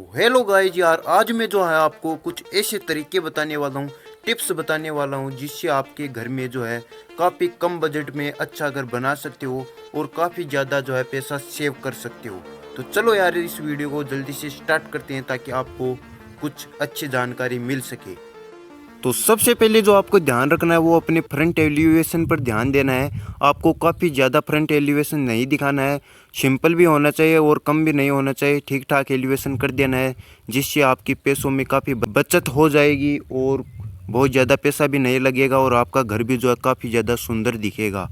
Hello guys यार, आज मैं जो है आपको कुछ ऐसे तरीके बताने वाला हूँ, टिप्स बताने वाला हूँ जिससे आपके घर में जो है काफ़ी कम बजट में अच्छा घर बना सकते हो और काफ़ी ज़्यादा जो है पैसा सेव कर सकते हो। तो चलो यार, इस वीडियो को जल्दी से स्टार्ट करते हैं ताकि आपको कुछ अच्छी जानकारी मिल सके। तो सबसे पहले जो आपको ध्यान रखना है वो अपने फ्रंट एलिवेशन पर ध्यान देना है। आपको काफ़ी ज़्यादा फ्रंट एलिवेशन नहीं दिखाना है, सिंपल भी होना चाहिए और कम भी नहीं होना चाहिए, ठीक ठाक एलिवेशन कर देना है जिससे आपकी पैसों में काफ़ी बचत हो जाएगी और बहुत ज़्यादा पैसा भी नहीं लगेगा और आपका घर भी जो है काफ़ी ज़्यादा सुंदर दिखेगा।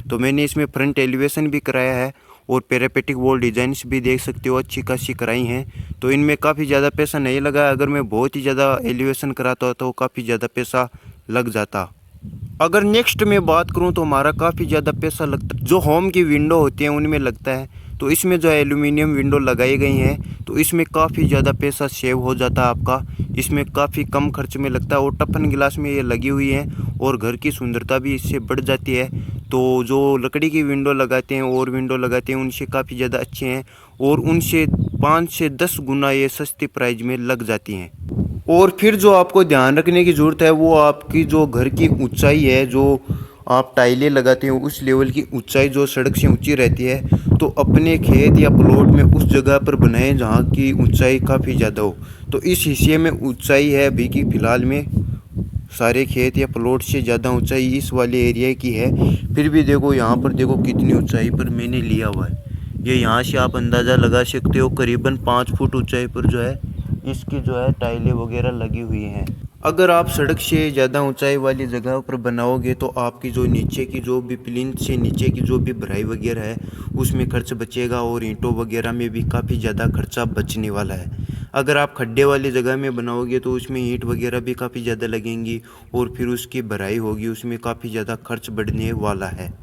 तो मैंने इसमें फ्रंट एलिवेशन भी कराया है और पैरापेटिक वॉल डिज़ाइंस भी देख सकते हो अच्छी खासी कराई हैं। तो इनमें काफ़ी ज़्यादा पैसा नहीं लगा, अगर मैं बहुत ही ज़्यादा एलिवेशन कराता तो काफ़ी ज़्यादा पैसा लग जाता। अगर नेक्स्ट में बात करूं तो हमारा काफ़ी ज़्यादा पैसा लगता है जो होम की विंडो होती हैं उनमें लगता है। तो इसमें जो है एल्यूमिनियम विंडो लगाई गई हैं, तो इसमें काफ़ी ज़्यादा पैसा सेव हो जाता है आपका। इसमें काफ़ी कम खर्च में लगता है और टफन गिलास में ये लगी हुई हैं और घर की सुंदरता भी इससे बढ़ जाती है। तो जो लकड़ी की विंडो लगाते हैं और विंडो लगाते हैं उनसे काफ़ी ज़्यादा अच्छे हैं और उनसे 5 से 10 गुना ये सस्ती प्राइस में लग जाती हैं। और फिर जो आपको ध्यान रखने की ज़रूरत है वो आपकी जो घर की ऊंचाई है, जो आप टाइलें लगाते हो उस लेवल की ऊंचाई जो सड़क से ऊंची रहती है, तो अपने खेत या प्लॉट में उस जगह पर बनाएं जहाँ की ऊंचाई काफ़ी ज़्यादा हो। तो इस हिस्से में ऊंचाई है अभी की फ़िलहाल में सारे खेत या प्लॉट से ज़्यादा ऊंचाई इस वाले एरिया की है। फिर भी देखो यहाँ पर देखो कितनी ऊंचाई पर मैंने लिया हुआ है। ये यहाँ से आप अंदाज़ा लगा सकते हो करीबन 5 फुट ऊंचाई पर जो है इसकी जो है टाइलें वगैरह लगी हुई हैं। अगर आप सड़क से ज़्यादा ऊंचाई वाली जगह पर बनाओगे तो आपकी जो नीचे की जो भी प्लिंथ से नीचे की जो भी भराई वगैरह है उसमें खर्च बचेगा और ईंटों वगैरह में भी काफ़ी ज़्यादा खर्चा बचने वाला है। अगर आप खड्डे वाली जगह में बनाओगे तो उसमें ईंट वगैरह भी काफ़ी ज़्यादा लगेंगी और फिर उसकी भराई होगी, उसमें काफ़ी ज़्यादा खर्च बढ़ने वाला है।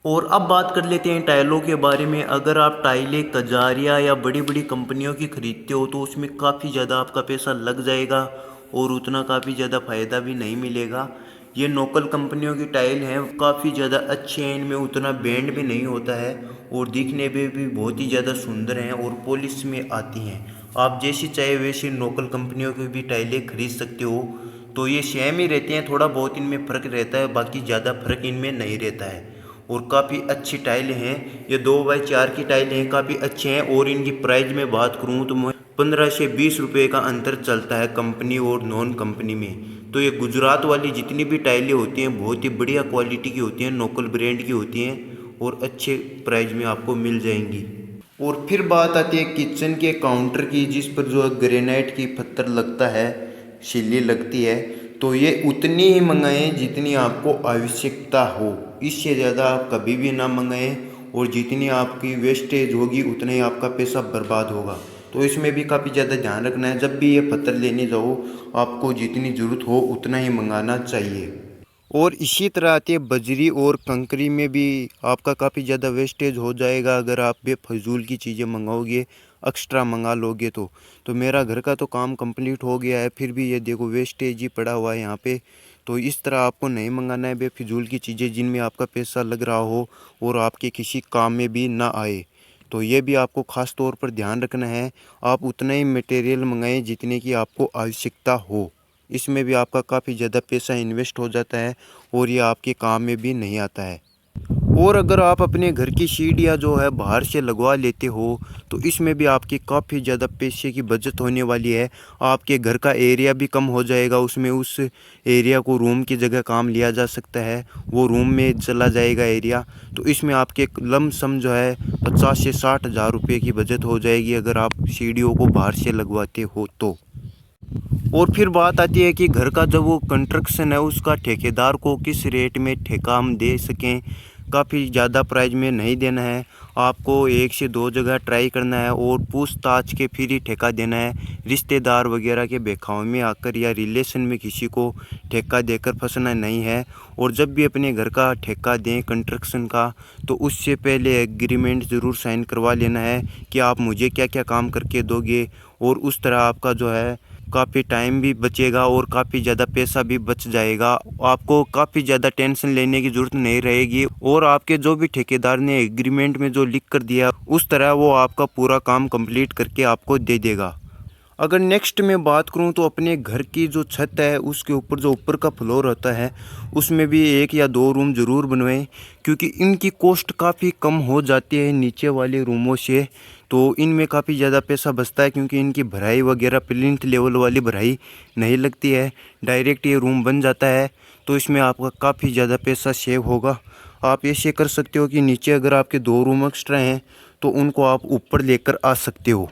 और अब बात कर लेते हैं टाइलों के बारे में। अगर आप टाइलें कजारिया या बड़ी बड़ी कंपनियों की खरीदते हो तो उसमें काफ़ी ज़्यादा आपका पैसा लग जाएगा और उतना काफ़ी ज़्यादा फ़ायदा भी नहीं मिलेगा। ये लोकल कंपनियों की टाइल हैं, काफ़ी ज़्यादा अच्छे हैं, इनमें उतना बैंड भी नहीं होता है और दिखने में भी बहुत ही ज़्यादा सुंदर हैं और पॉलिश में आती हैं। आप जैसी चाहे वैसी लोकल कंपनियों की भी टाइलें खरीद सकते हो। तो ये सेम ही रहती हैं, थोड़ा बहुत इनमें फ़र्क रहता है, बाकी ज़्यादा फ़र्क इनमें नहीं रहता है और काफ़ी अच्छी टाइल हैं। ये 2x4 की टाइल हैं, काफ़ी अच्छे हैं और इनकी प्राइस में बात करूँ तो 15 से 20 रुपये का अंतर चलता है कंपनी और नॉन कंपनी में। तो ये गुजरात वाली जितनी भी टाइलें होती हैं बहुत ही बढ़िया क्वालिटी की होती हैं, लोकल ब्रांड की होती हैं और अच्छे प्राइस में आपको मिल जाएंगी। और फिर बात आती है किचन के काउंटर की, जिस पर जो ग्रेनाइट की पत्थर लगता है, सिल्ली लगती है। तो ये उतनी ही मंगाएं जितनी आपको आवश्यकता हो, इससे ज़्यादा आप कभी भी ना मंगाएं और जितनी आपकी वेस्टेज होगी उतना ही आपका पैसा बर्बाद होगा। तो इसमें भी काफ़ी ज़्यादा ध्यान रखना है, जब भी ये पत्थर लेने जाओ आपको जितनी ज़रूरत हो उतना ही मंगाना चाहिए। और इसी तरह आती है बजरी और कंकरी में भी आपका काफ़ी ज़्यादा वेस्टेज हो जाएगा अगर आप बेफजूल की चीज़ें मंगाओगे, एक्स्ट्रा मंगा लोगे तो मेरा घर का तो काम कंप्लीट हो गया है, फिर भी ये देखो वेस्टेज ही पड़ा हुआ है यहाँ पे। तो इस तरह आपको नहीं मंगाना है बेफजूल की चीज़ें जिनमें आपका पैसा लग रहा हो और आपके किसी काम में भी ना आए। तो ये भी आपको ख़ास तौर पर ध्यान रखना है, आप उतना ही मटेरियल मंगाएं जितने की आपको आवश्यकता हो। इसमें भी आपका काफ़ी ज़्यादा पैसा इन्वेस्ट हो जाता है और ये आपके काम में भी नहीं आता है। और अगर आप अपने घर की सीढ़ियाँ जो है बाहर से लगवा लेते हो तो इसमें भी आपकी काफ़ी ज़्यादा पैसे की बचत होने वाली है। आपके घर का एरिया भी कम हो जाएगा, उसमें उस एरिया को रूम की जगह काम लिया जा सकता है, वो रूम में चला जाएगा एरिया। तो इसमें आपके लमसम जो है 50 से 60 हज़ार रुपये की बचत हो जाएगी अगर आप सीढ़ियों को बाहर से लगवाते हो तो। और फिर बात आती है कि घर का जब वो कंस्ट्रक्शन है उसका ठेकेदार को किस रेट में ठेका हम दे सकें। काफ़ी ज़्यादा प्राइस में नहीं देना है, आपको 1 से 2 जगह ट्राई करना है और पूछताछ के फिर ही ठेका देना है। रिश्तेदार वगैरह के बहकावे में आकर या रिलेशन में किसी को ठेका देकर फंसना नहीं है। और जब भी अपने घर का ठेका दें कंस्ट्रक्शन का तो उससे पहले एग्रीमेंट ज़रूर साइन करवा लेना है कि आप मुझे क्या क्या काम करके दोगे, और उस तरह आपका जो है काफ़ी टाइम भी बचेगा और काफ़ी ज़्यादा पैसा भी बच जाएगा। आपको काफ़ी ज़्यादा टेंशन लेने की ज़रूरत नहीं रहेगी और आपके जो भी ठेकेदार ने एग्रीमेंट में जो लिख कर दिया उस तरह वो आपका पूरा काम कंप्लीट करके आपको दे देगा। अगर नेक्स्ट मैं बात करूं तो अपने घर की जो छत है उसके ऊपर जो ऊपर का फ्लोर होता है उसमें भी 1 या 2 रूम ज़रूर बनवाएं, क्योंकि इनकी कॉस्ट काफ़ी कम हो जाती है नीचे वाले रूमों से। तो इनमें काफ़ी ज़्यादा पैसा बचता है, क्योंकि इनकी भराई वगैरह प्लिंथ लेवल वाली भराई नहीं लगती है, डायरेक्ट ये रूम बन जाता है। तो इसमें आपका काफ़ी ज़्यादा पैसा सेव होगा। आप ऐसे कर सकते हो कि नीचे अगर आपके 2 रूम एक्स्ट्रा हैं तो उनको आप ऊपर लेकर आ सकते हो।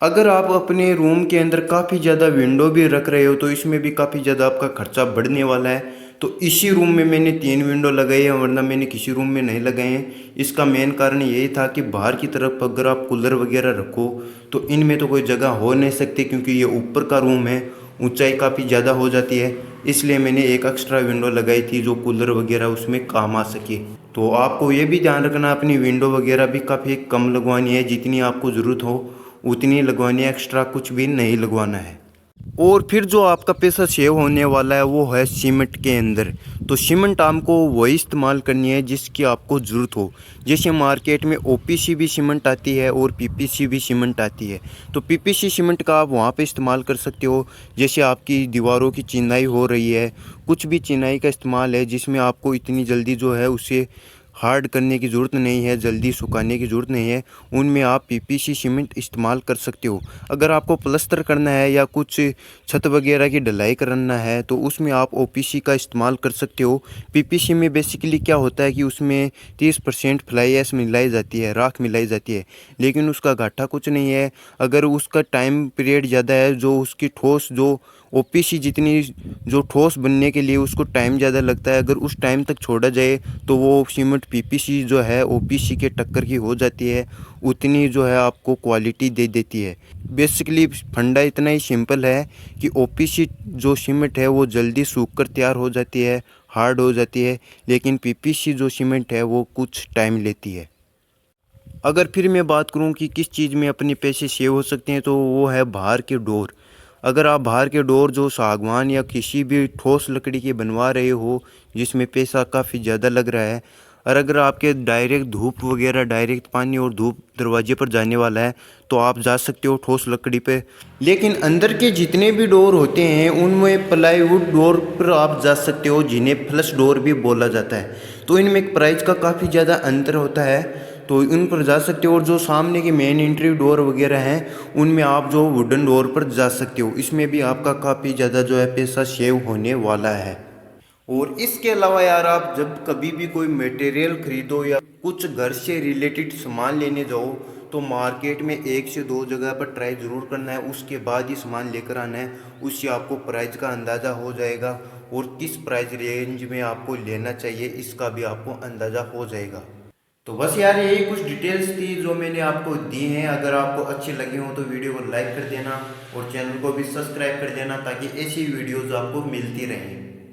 अगर आप अपने रूम के अंदर काफ़ी ज़्यादा विंडो भी रख रहे हो तो इसमें भी काफ़ी ज़्यादा आपका खर्चा बढ़ने वाला है। तो इसी रूम में मैंने 3 विंडो लगाई है, वरना मैंने किसी रूम में नहीं लगाए हैं। इसका मेन कारण यही था कि बाहर की तरफ अगर आप कूलर वगैरह रखो तो इनमें तो कोई जगह हो नहीं सकती, क्योंकि ये ऊपर का रूम है, ऊंचाई काफ़ी ज़्यादा हो जाती है। इसलिए मैंने एक एक्स्ट्रा विंडो लगाई थी जो कूलर वगैरह उसमें काम आ सके। तो आपको ये भी ध्यान रखना, अपनी विंडो वगैरह भी काफ़ी कम लगवानी है, जितनी आपको ज़रूरत हो उतनी लगवानी है, एक्स्ट्रा कुछ भी नहीं लगवाना है। और फिर जो आपका पैसा सेव होने वाला है वो है सीमेंट के अंदर। तो सीमेंट आपको वही इस्तेमाल करनी है जिसकी आपको ज़रूरत हो। जैसे मार्केट में ओपीसी भी सीमेंट आती है और पीपीसी भी सीमेंट आती है। तो पीपीसी सीमेंट का आप वहाँ पे इस्तेमाल कर सकते हो। जैसे आपकी दीवारों की चिनाई हो रही है, कुछ भी चिनाई का इस्तेमाल है जिसमें आपको इतनी जल्दी जो है उसे हार्ड करने की ज़रूरत नहीं है, जल्दी सुखाने की ज़रूरत नहीं है, उनमें आप पीपीसी सीमेंट इस्तेमाल कर सकते हो। अगर आपको प्लस्तर करना है या कुछ छत वगैरह की ढलाई करना है तो उसमें आप ओपीसी का इस्तेमाल कर सकते हो। पीपीसी में बेसिकली क्या होता है कि उसमें 30% फ्लाई ऐश मिलाई जाती है, राख मिलाई जाती है, लेकिन उसका घाटा कुछ नहीं है। अगर उसका टाइम पीरियड ज़्यादा है, जो उसकी ठोस जो ओपीसी जितनी जो ठोस बनने के लिए उसको टाइम ज़्यादा लगता है, अगर उस टाइम तक छोड़ा जाए तो वो सीमेंट पीपीसी जो है ओपीसी के टक्कर की हो जाती है, उतनी जो है आपको क्वालिटी दे देती है। बेसिकली फंडा इतना ही सिंपल है कि ओपीसी जो सीमेंट है वो जल्दी सूख कर तैयार हो जाती है, हार्ड हो जाती है, लेकिन पीपीसी जो सीमेंट है वो कुछ टाइम लेती है। अगर फिर मैं बात करूं कि किस चीज़ में अपने पैसे सेव हो सकते हैं तो वो है बाहर के डोर। अगर आप बाहर के डोर जो सागवान या किसी भी ठोस लकड़ी के बनवा रहे हो जिसमें पैसा काफ़ी ज़्यादा लग रहा है, और अगर आपके डायरेक्ट धूप वगैरह डायरेक्ट पानी और धूप दरवाजे पर जाने वाला है तो आप जा सकते हो ठोस लकड़ी पे। लेकिन अंदर के जितने भी डोर होते हैं उनमें प्लाईवुड डोर पर आप जा सकते हो, जिन्हें फ्लश डोर भी बोला जाता है। तो इनमें प्राइस का काफ़ी ज़्यादा अंतर होता है, तो उन पर जा सकते हो। और जो सामने के मेन एंट्री डोर वगैरह हैं उनमें आप जो वुडन डोर पर जा सकते हो। इसमें भी आपका काफ़ी ज़्यादा जो है पैसा सेव होने वाला है। और इसके अलावा यार, आप जब कभी भी कोई मटेरियल खरीदो या कुछ घर से रिलेटेड सामान लेने जाओ तो मार्केट में 1 से 2 जगह पर ट्राई ज़रूर करना है, उसके बाद ही सामान लेकर आना है। उससे आपको प्राइस का अंदाज़ा हो जाएगा और किस प्राइस रेंज में आपको लेना चाहिए इसका भी आपको अंदाज़ा हो जाएगा। तो बस यार, यही कुछ डिटेल्स थी जो मैंने आपको दी हैं। अगर आपको अच्छी लगी हो तो वीडियो को लाइक कर देना और चैनल को भी सब्सक्राइब कर देना, ताकि ऐसी वीडियोज़ आपको मिलती रहें।